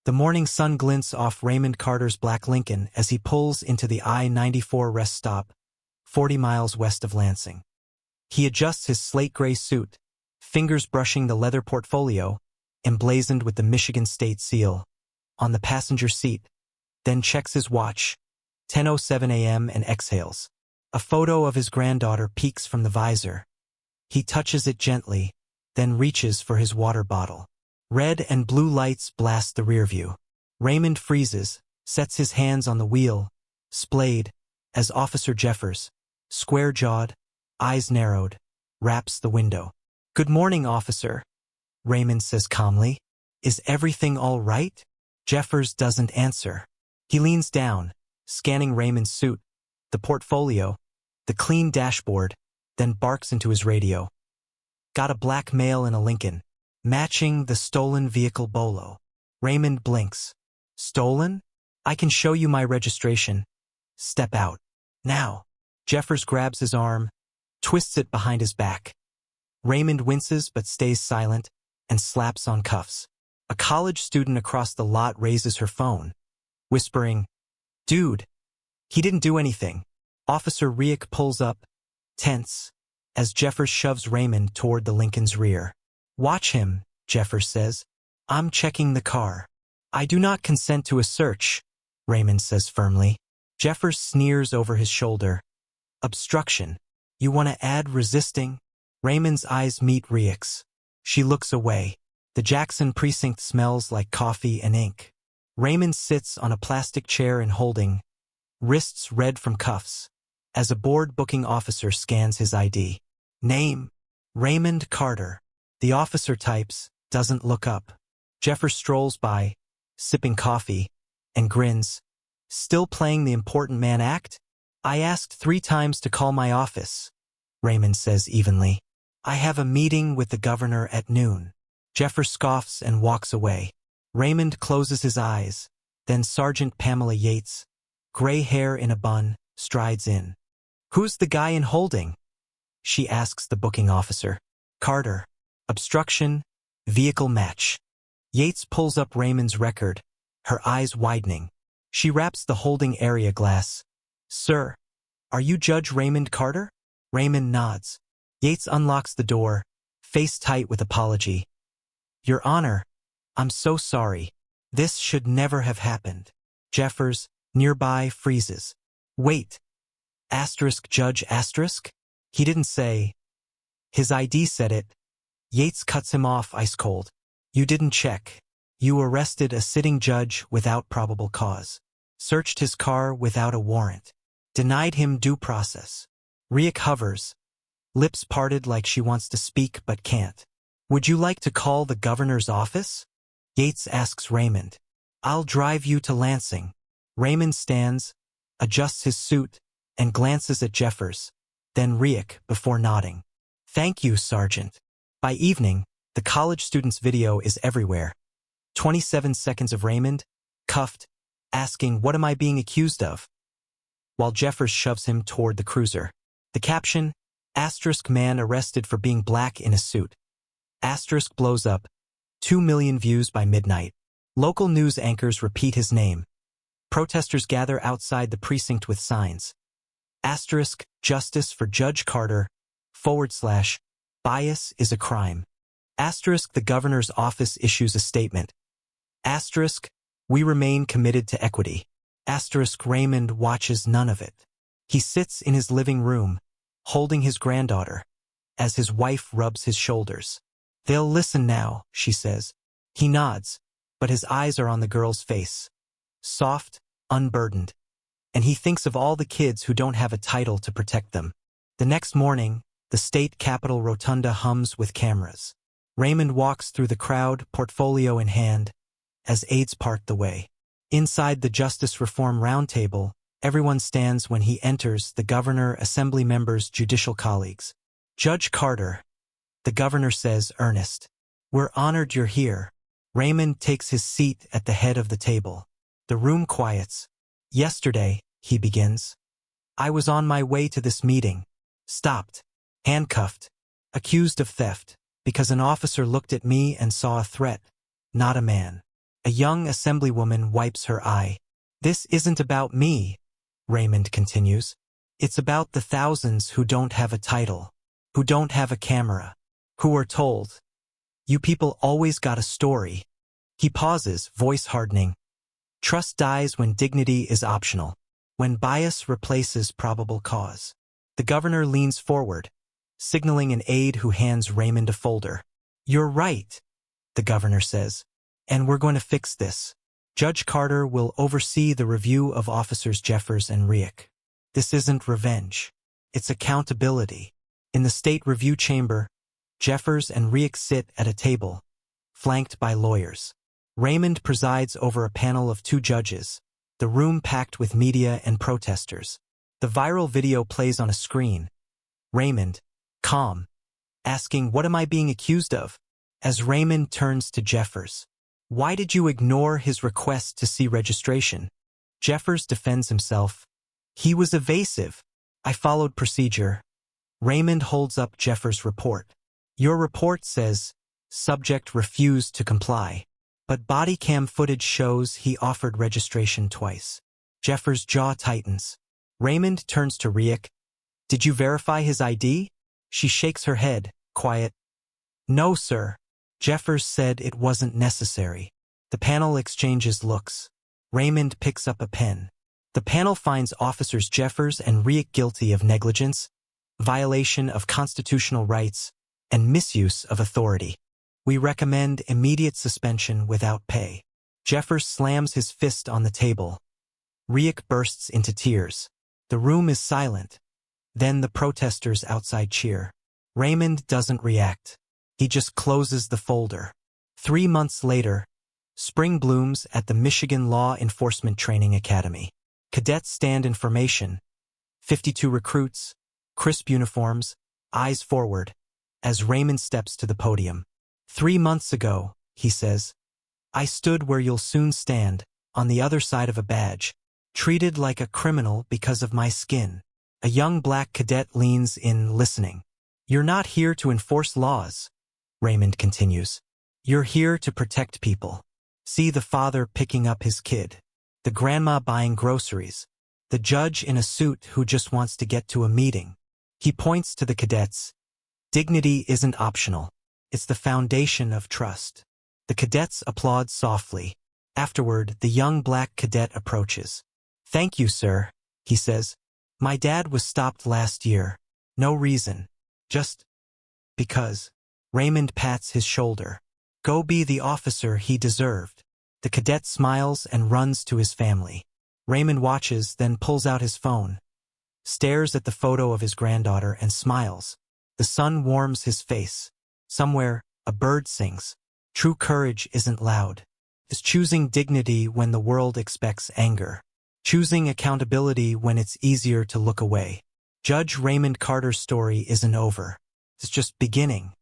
The morning sun glints off Raymond Carter's black Lincoln as he pulls into the I-94 rest stop, 40 miles west of Lansing. He adjusts his slate-gray suit, fingers brushing the leather portfolio, emblazoned with the Michigan state seal, on the passenger seat, then checks his watch, 10:07 a.m. and exhales. A photo of his granddaughter peeks from the visor. He touches it gently, then reaches for his water bottle. Red and blue lights blast the rearview. Raymond freezes, sets his hands on the wheel, splayed, as Officer Jeffers, square-jawed, eyes narrowed, raps the window. "Good morning, officer," Raymond says calmly. "Is everything all right?" Jeffers doesn't answer. He leans down, scanning Raymond's suit, the portfolio, the clean dashboard, then barks into his radio. "Got a black male in a Lincoln, matching the stolen vehicle bolo." Raymond blinks. "Stolen? I can show you my registration. Step out. Now." Jeffers grabs his arm, twists it behind his back. Raymond winces but stays silent and slaps on cuffs. A college student across the lot raises her phone, whispering, "Dude, he didn't do anything." Officer Riek pulls up, tense, as Jeffers shoves Raymond toward the Lincoln's rear. "Watch him," Jeffers says. "I'm checking the car." "I do not consent to a search," Raymond says firmly. Jeffers sneers over his shoulder. "Obstruction. You want to add resisting?" Raymond's eyes meet Riek's. She looks away. The Jackson precinct smells like coffee and ink. Raymond sits on a plastic chair in holding, wrists red from cuffs, as a board booking officer scans his ID. Name: Raymond Carter. The officer types, doesn't look up. Jeffers strolls by, sipping coffee, and grins. "Still playing the important man act?" "I asked 3 times to call my office," Raymond says evenly. "I have a meeting with the governor at noon." Jeffers scoffs and walks away. Raymond closes his eyes, then Sergeant Pamela Yates, gray hair in a bun, strides in. "Who's the guy in holding?" she asks the booking officer. "Carter. Obstruction, vehicle match." Yates pulls up Raymond's record, her eyes widening. She raps the holding area glass. "Sir, are you Judge Raymond Carter?" Raymond nods. Yates unlocks the door, face tight with apology. "Your Honor, I'm so sorry. This should never have happened." Jeffers, nearby, freezes. "Wait. Asterisk Judge asterisk?" He didn't say. His ID said it. Yates cuts him off ice cold. "You didn't check. You arrested a sitting judge without probable cause. Searched his car without a warrant. Denied him due process." Riek hovers, lips parted like she wants to speak but can't. "Would you like to call the governor's office?" Yates asks Raymond. "I'll drive you to Lansing." Raymond stands, adjusts his suit, and glances at Jeffers, then Riek before nodding. "Thank you, Sergeant." By evening, the college student's video is everywhere. 27 seconds of Raymond, cuffed, asking, "What am I being accused of?" while Jeffers shoves him toward the cruiser. The caption, asterisk man arrested for being black in a suit. Asterisk blows up, 2 million views by midnight. Local news anchors repeat his name. Protesters gather outside the precinct with signs. Asterisk, justice for Judge Carter, / bias is a crime. Asterisk, the governor's office issues a statement. Asterisk, we remain committed to equity. Asterisk, Raymond watches none of it. He sits in his living room, holding his granddaughter, as his wife rubs his shoulders. "They'll listen now," she says. He nods, but his eyes are on the girl's face. Soft, unburdened. And he thinks of all the kids who don't have a title to protect them. The next morning, the state capitol rotunda hums with cameras. Raymond walks through the crowd, portfolio in hand, as aides part the way. Inside the Justice Reform Roundtable, everyone stands when he enters, the governor, assembly members, judicial colleagues. "Judge Carter," the governor says, earnest. "We're honored you're here." Raymond takes his seat at the head of the table. The room quiets. "Yesterday," he begins, "I was on my way to this meeting. Stopped. Handcuffed. Accused of theft. Because an officer looked at me and saw a threat, not a man. A young assemblywoman wipes her eye. This isn't about me, Raymond continues. It's about the thousands who don't have a title, who don't have a camera, who are told, "You people always got a story." He pauses, voice hardening. Trust dies when dignity is optional, when bias replaces probable cause. The governor leans forward, signaling an aide who hands Raymond a folder. "You're right," the governor says, "and we're going to fix this. Judge Carter will oversee the review of Officers Jeffers and Riek. This isn't revenge. It's accountability." In the state review chamber, Jeffers and Riek sit at a table, flanked by lawyers. Raymond presides over a panel of 2 judges, the room packed with media and protesters. The viral video plays on a screen. Raymond, calm, asking, "What am I being accused of?" As Raymond turns to Jeffers, "Why did you ignore his request to see registration?" Jeffers defends himself. "He was evasive. I followed procedure." Raymond holds up Jeffers' report. "Your report says subject refused to comply, but body cam footage shows he offered registration twice." Jeffers' jaw tightens. Raymond turns to Riek. "Did you verify his ID?" She shakes her head, quiet. "No, sir." Jeffers said it wasn't necessary. The panel exchanges looks. Raymond picks up a pen. The panel finds Officers Jeffers and Riek guilty of negligence, violation of constitutional rights, and misuse of authority. "We recommend immediate suspension without pay." Jeffers slams his fist on the table. Riek bursts into tears. The room is silent. Then the protesters outside cheer. Raymond doesn't react. He just closes the folder. 3 months later, spring blooms at the Michigan Law Enforcement Training Academy. Cadets stand in formation. 52 recruits, crisp uniforms, eyes forward, as Raymond steps to the podium. "3 months ago," he says, "I stood where you'll soon stand, on the other side of a badge, treated like a criminal because of my skin." A young black cadet leans in, listening. "You're not here to enforce laws," Raymond continues. "You're here to protect people. See the father picking up his kid, the grandma buying groceries, the judge in a suit who just wants to get to a meeting." He points to the cadets. "Dignity isn't optional. It's the foundation of trust." The cadets applaud softly. Afterward, the young black cadet approaches. "Thank you, sir," he says. "My dad was stopped last year. No reason. Just because." Raymond pats his shoulder. "Go be the officer he deserved." The cadet smiles and runs to his family. Raymond watches, then pulls out his phone, stares at the photo of his granddaughter and smiles. The sun warms his face. Somewhere, a bird sings. True courage isn't loud. It's choosing dignity when the world expects anger. Choosing accountability when it's easier to look away. Judge Raymond Carter's story isn't over. It's just beginning.